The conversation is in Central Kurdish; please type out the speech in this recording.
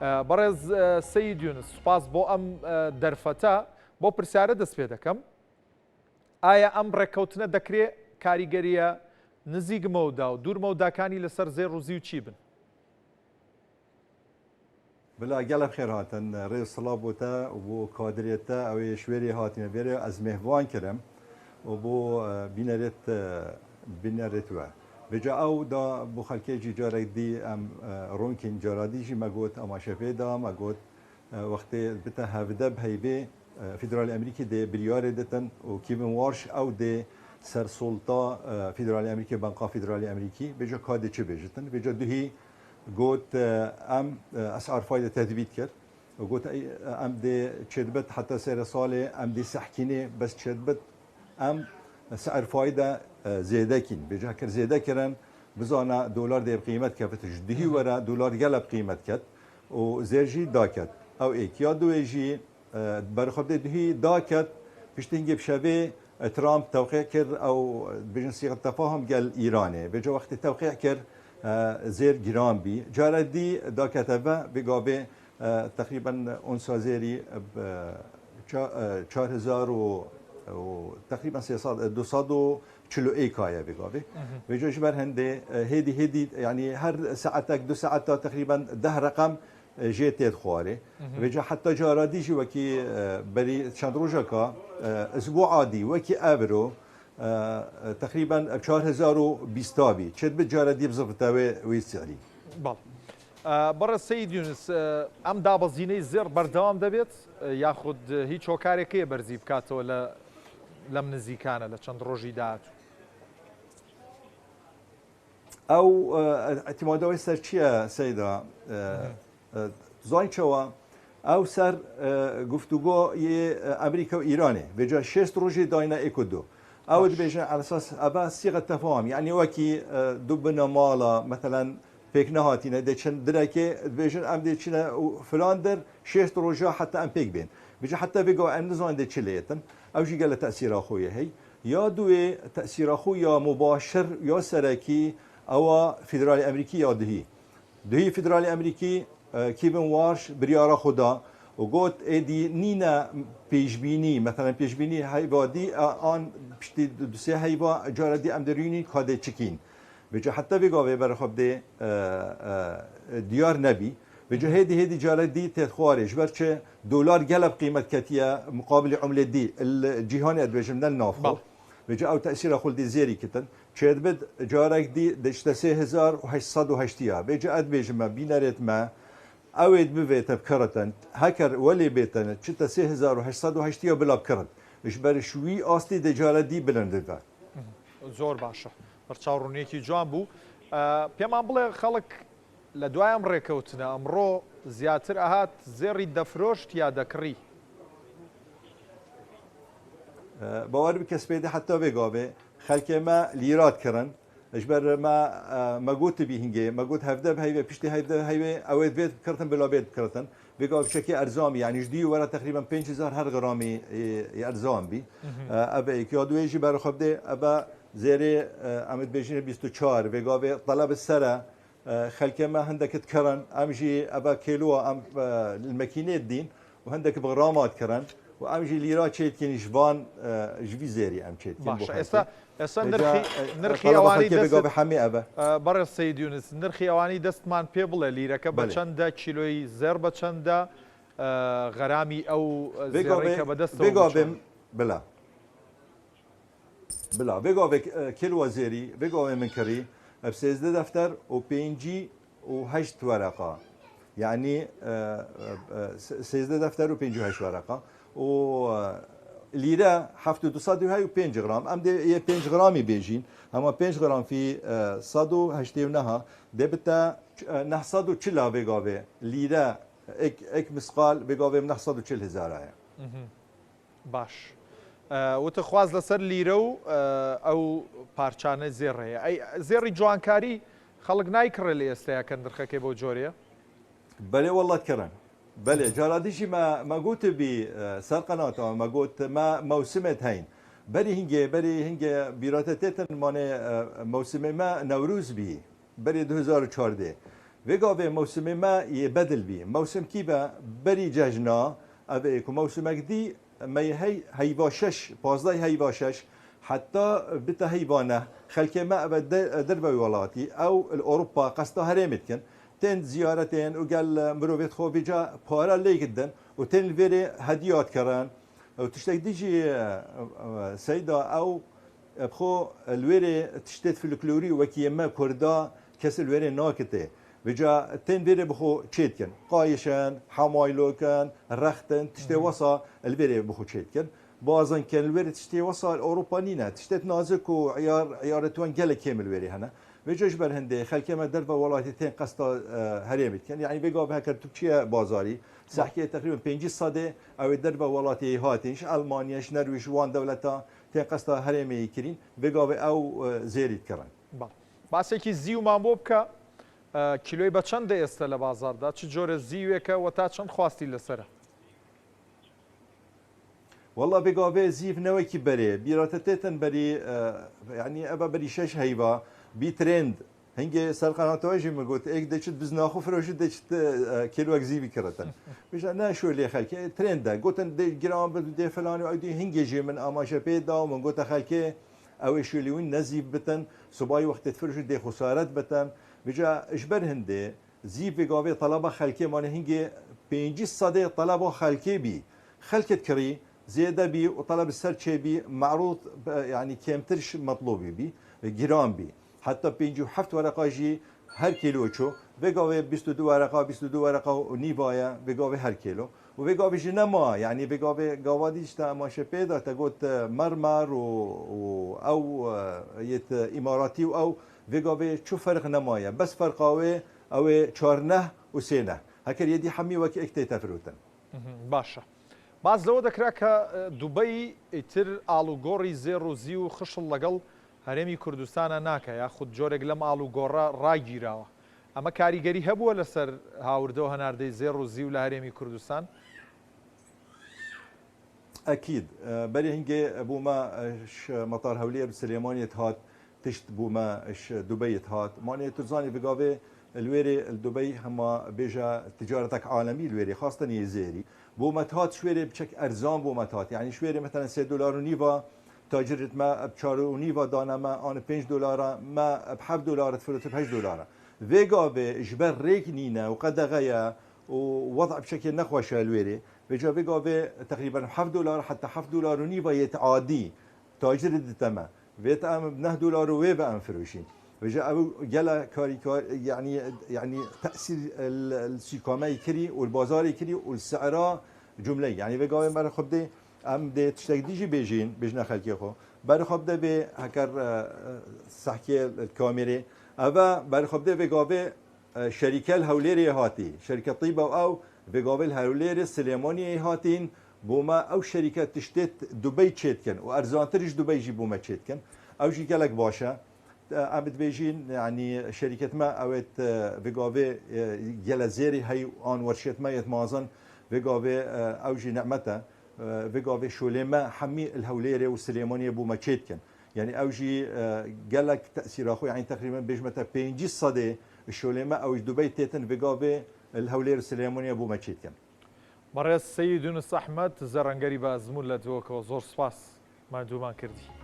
بەڕێز سەید یونس سوپاس بۆ ئەم دەرفەتە بۆ پرسیارە دەست پێ دەکەم ئایا ئەم ڕێککەوتنە دەکرێت کاریگەریە نزیکمەوەدا و دوورمەوداکانی لەسەر زێر و زی و چی بن؟ بلا گەلە بخێر هاتن ڕێ سڵاو بۆتە و بۆ کادرێتە ئەوەی شوێری هاتینە بێرە ئەز مێهوان کردم و بۆ بینەرێتوە بجا ئەو دا بۆ خەلکێکی جارێک دی ئەم ڕوونکین جارادیژی مەگوت ئەماشەپێدا مەگوت وەختێ بتە هەڤدە هەیبێ فیدرالی ئەمریکی دێ بریارێ دەتن و کیڤن وارش ئەو دێ سەرسوڵتا فیدرالی ئەمریکی بەنقا فیدرالی ئەمریکی بێجا کادێ چ بێژتن بێجا دوهی قلت ام اسعار فايده تثبيت كر وقلت ام دي تشدبت حتى سعر صالح ام دي سحكيني بس تشدبت ام سعر فايده زياده كين بجا كر زياده كرن بزانا دولار دي بقيمه كفت جديه ورا دولار قلب قيمه كت وزيرجي داكت او ايك يا دويجي برخد دهي داكت بيشتنجي بشبه ترامب توقيع كر او بجن صيغه تفاهم قال ايراني بجا وقت التوقيع كر زیر گران بی جاردی دا کتبه بگابه تقریبا اون سازری 4000 و تقریبا 241 کایه بگابه و جوش بر هنده هدی یعنی هر ساعتك 2 ساعات تقریبا 10 رقم جيت خواري وجا حتى جاردي جي وكي بري چند روزا کا اسبوع عادي وكي ابرو تقریبا 4020 بی چه بجاره دی بزفتاوی ویسیاری بله بەڕێز سەید یونس ئەم دابەزینەی زێر بەردەوام دەبێت یاخود هیچ هۆکارێکەیە بەرزی بکاتەوە لەم نزیکانە لە چەند ڕۆژی داهاتوو ئەو ئەتیمادەوەی سەر چییە سەیدا زایچەوە ئەو سەر گفتوگۆ ئەمریکا و ئیرانێ بێجا 6 ڕۆژی داینە ئێکودۆ او دبيجن على اساس ابا صيغه تفاهم يعني وكي دبنا مالا مثلا بيك نهاتينا دچن دركي دبيجن ام دچنا فلاندر شيست روجا حتى ام بيك بين بيجي حتى بيجو ام نزان دچليتن او جي قال تاثير اخويا هي يا دوي تاثير اخويا مباشر يا سركي او فيدرالي امريكي يا دهي فيدرالي امريكي كيفن وارش بريارا خدا وقلت ادي نينا بيجبيني مثلا بيجبيني هايبا دي ان بشتي دوسي هايبا جاردي ام دريني كادي تشكين بيجا حتى بيقا برخب دي ديار نبي بيجا هدي جاردي تخوارج برشة دولار قلب قيمة كتيا مقابل عملة دي الجيهان ادويج من النافخ بيجا او تاثير اخول دي زيري كتن شاد بد جارك دي دشتا 3880 بيجا ادويج ما بينارت ما اوید بویت بکرتن هکر ولی بیتن چتا 3880 بلا بکرد اش بر شوی آستی دجاله دی بلنده ده زۆر باشە بەرچاوڕوونیەکی جوان بوو پێمان بڵێ خەڵک لە دوای ئەم ڕێکەوتنە ئەمڕۆ زیاتر ئەهات زێڕی دەفرۆشت یا دەکڕی باوەڕ بکەس پێدە حتا بێگاوێ خەلکێمە لیرات کردن اجبر ما قلت به هنجي ما قلت هفده بهاي بيشتي هاي اويد بيت كرتن بلا بيت كرتن بيقول بشكل ارزامي يعني جدي ورا تقريبا 5000 هر غرامي ارزام بي ابا يكادو يجي بر خبده ابا زيري امد بيجين 24 بيقول طلب السره خلك ما عندك تكرن امجي ابا كيلو ام الماكينه الدين وعندك بغرامات كرن وامجي ليرات شيتكين جبان جوي زيري ام شيتكين ئێستا نرخی ئەوانی بەڕێز سەید یونس نرخی ئەوانی دەستمان پێ بڵێ لیرەکە بە چەندە کیلۆی زێر بە چەندە غەرامی ئەو زێڕێکە بەدەستەوە بلا بێگاوێ کیلۆ زێری بێگاوێ من کڕی ئەب 13 دەفتەر و 5 و 8 وەرەقە یعنی 13 دەفتەر و 5 وەرەقە و ليرة حفتو 205 غرام ام دي 5 غرامي بيجين اما 5 غرام في صدو هشتيونها دي بتا نحصدو تشلا بيغاوي ليرة اك مسقال بيغاوي نحصدو تشل هزار باش وتخواز لسر ليرو او پارچانه زيري اي زيري جوانكاري خلق نايكر اللي استيا كندرخكي بو جوريا بلي والله تكرن بله جاراديشي ما قلت بي سر قناة ما قلت ما موسمت هين بري هنجي بيراتتن ماني موسم ما نوروز بي بري 2014 وقابه موسم ما يبدل بي موسم كيبا بري جاجنا أبيك موسمك دي ما هي باشش بازداي هي باشش حتى بتا هيبانه خلك ما أبد دربي ولاتي أو الأوروبا قصدا هرمتكن تن زيارتين وقال مروفيت خو بيجا بارا لي جدا وتن الفيري هديات كران وتشتك ديجي سيدا أو بخو الويري تشتت في الكلوري وكيما كردا كس الويري ناكته بيجا تن فيري بخو تشيتكن قايشان حمايلوكن رختن تشتي وصا الفيري بخو تشيتكن بعضاً كان الويري تشتي وصا الأوروبا نينا تشتت نازك وعيارتوان قال كامل الويري هنا بيجوش برهندي خلك ما دربا ولاتين قصدا هرمت كان يعني بيجا بها كرتوكشيا بازاري سحكي تقريبا 5 صدى او دربا ولاتي هاتيش المانياش نرويج وان دولتا تين قصدا هرمي كرين بيجا او زيريت كران باسێکی زی ومان بۆ بکە کیلۆی بە چەندە ئێستا لە بازاردا چ جۆرە زیوێکە و تا چەند خواستی لەسرە والله بقابه زيف نوكي بري بيراتتن بري يعني ابا بري شش هيبا بي ترند هنگه سرقنات واجي ما قلت ايك دشت بزناخو فروش دشت كيلو اكزيبي كرتن مش انا شو اللي خلك ترند قلت دي جرام بدي فلان ودي هنگه جي من اماشه بيدا ومن قلت خلك او شو اللي وين نزيف بتن صباي وقت تفرش دي خسارات بتن بجا اجبر هندي زيف بقابه طلبه خلك ما هنگه 5 صدى طلبه خلك بي خلكت كري زيادة بي وطلب السرچه بي معروض يعني كمترش مطلوبي بي جرام بي حتى بينجو حفت ورقة جي هر كيلو شو بقاوي 22 ورقة 22 ورقة ونيفايا بقاوي هر كيلو وبقاوي جنما يعني بقاوي قواديش تا ماشي بيدا تقول مرمر او يت اماراتي او بقاوي شو فرق نمايا بس فرقاوي او چارنه وسينه هكر يدي حمي وكي اكتي تفروتن باشا باز لەوە دەکرا کە دووبەی ئیتر ئاڵوگۆڕی زێڕ و زی و خشل لەگەڵ هەرێمی کوردستانە ناکە یاخود جۆرێک لەم ئاڵوگۆڕە ڕاگیراوە ئەمە کاریگەری هەبووە لەسەر هاوردەوە هەناردەی زێڕ و زی و لە هەرێمی کوردستان أكيد بري هنجي بوما مطار هولير سليمانية هات تشت بوما دبي هات ماني ترزاني بقابة الويري دبي هما بيجا تجارتك عالمي الويري خاصة يزيري بومتات شويري بشك ارزان بومتات يعني شويري مثلا 3 دلار ونيفا تاجرت ما ب 4 ونيفا دانا ما انا 5 دلار ما ب 7 دلار تفرت ب 8 دلار فيجا بجبر ريكنينا وقد غيا ووضع بشكل نخوش الويري بيجا فيجا تقريبا 7 دولار حتى 7 دولار ونيفا يتعادي تاجر التما فيت ام ب 9 دولار ويبا ام فروشين بيجا ابو جلا كاريكار يعني تاثير السيكوما يكري والبازار يكري والسعر جمله يعني بقى مره خب دي ام دي تشتاق ديجي بيجنا خلقي خو بر خب ده به هكر صحكي الكاميرا ابا بر خب ده بقى شركه الهوليري هاتي شركه طيبه او بقى الهوليري سليماني هاتين بوما او شركه تشتت دبي تشيتكن وارزانترج دبي يجي بوما تشيتكن او جي قالك باشا عبد بيجين يعني شركة ما اوت بقابه جلزيري هي ان ورشة ما يتمازن بقابه اوجي نعمته بقابه شولما حمي الهوليري والسليمانية بو ماتشيتكن يعني اوجي قالك تأثير اخو يعني تقريبا بيجمته 5 صدى الشولما او دبي تيتن بقابه الهوليري والسليمانية بو ماتشيتكن مرة السيد يونس احمد زرنگري بازمون لدوك وزور سباس ما دومان كردي